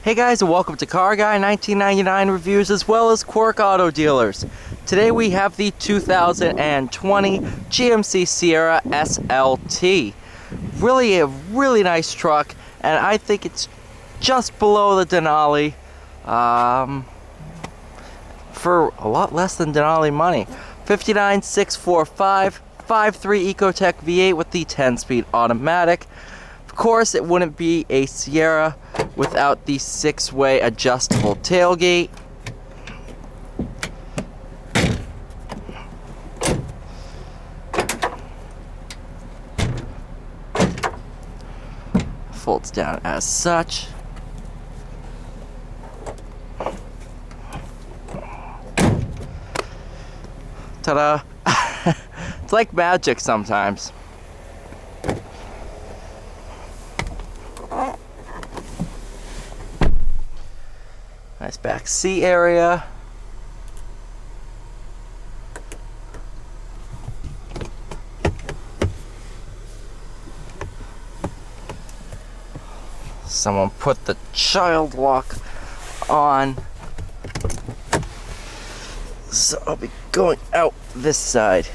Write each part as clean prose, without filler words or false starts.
Hey guys, and welcome to Car Guy 1999 Reviews as well as Quirk Auto Dealers. Today we have the 2020 GMC Sierra SLT. Really a really nice truck, and I think it's just below the Denali for a lot less than Denali money. 59,645, 5.3 Ecotec V8 with the 10-speed automatic. Of course, it wouldn't be a Sierra without the 6-way adjustable tailgate. Folds down as such. Ta-da! It's like magic sometimes. Nice back seat area. Someone put the child lock on. So I'll be going out this side.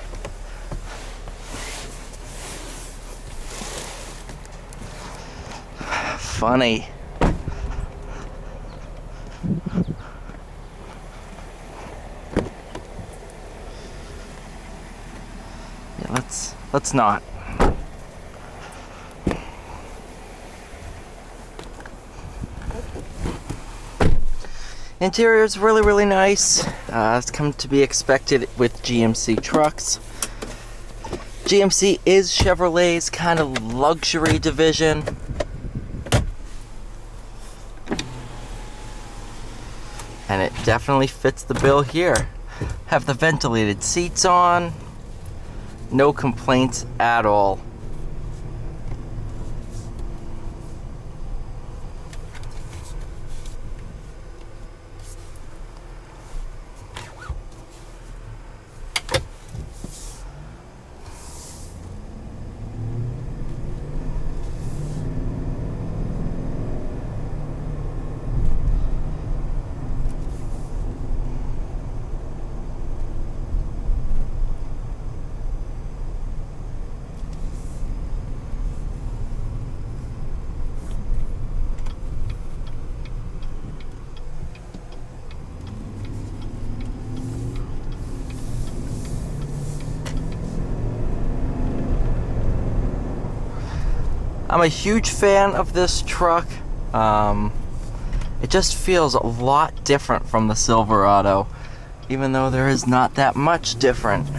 Funny. Yeah, let's not. Interior is really nice. It's come to be expected with GMC trucks. GMC is Chevrolet's kind of luxury division. And it definitely fits the bill here. Have the ventilated seats on. No complaints at all. I'm a huge fan of this truck. It just feels a lot different from the Silverado, even though there is not that much different.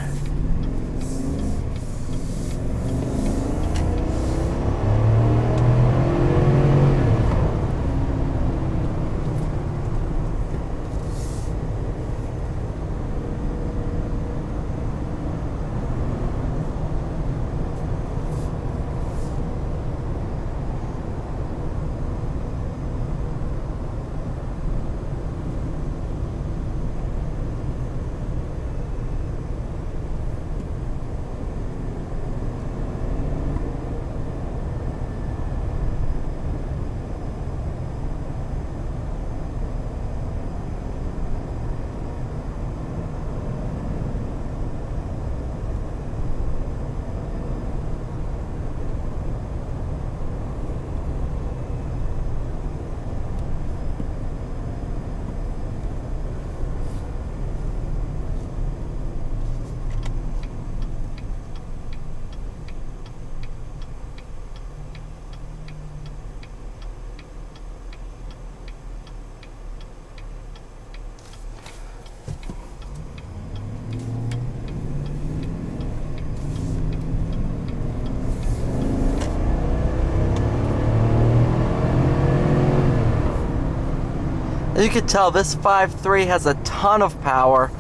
As you can tell, this 5.3 has a ton of power,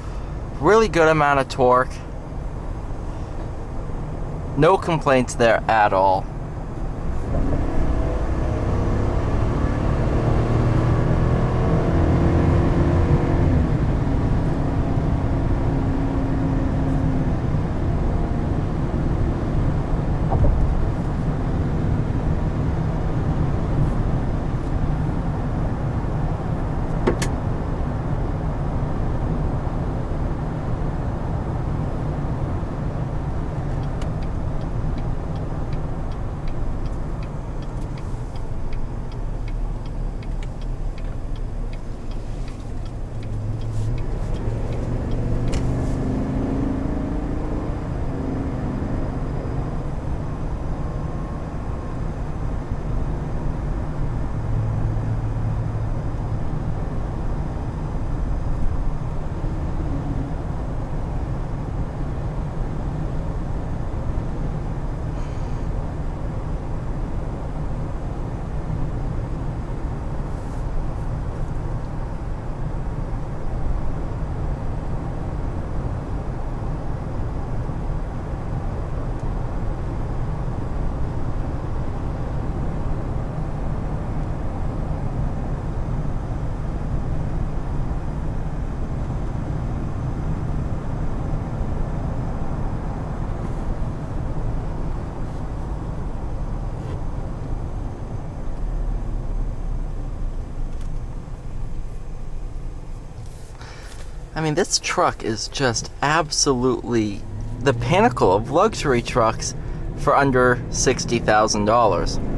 really good amount of torque. No complaints there at all. I mean, this truck is just absolutely the pinnacle of luxury trucks for under $60,000.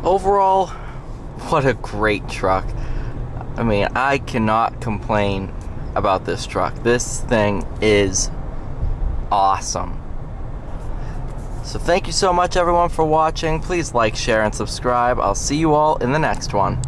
Overall, what a great truck. I mean, I cannot complain about this truck. This thing is awesome. So thank you so much everyone for watching. Please like, share, and subscribe. I'll see you all in the next one.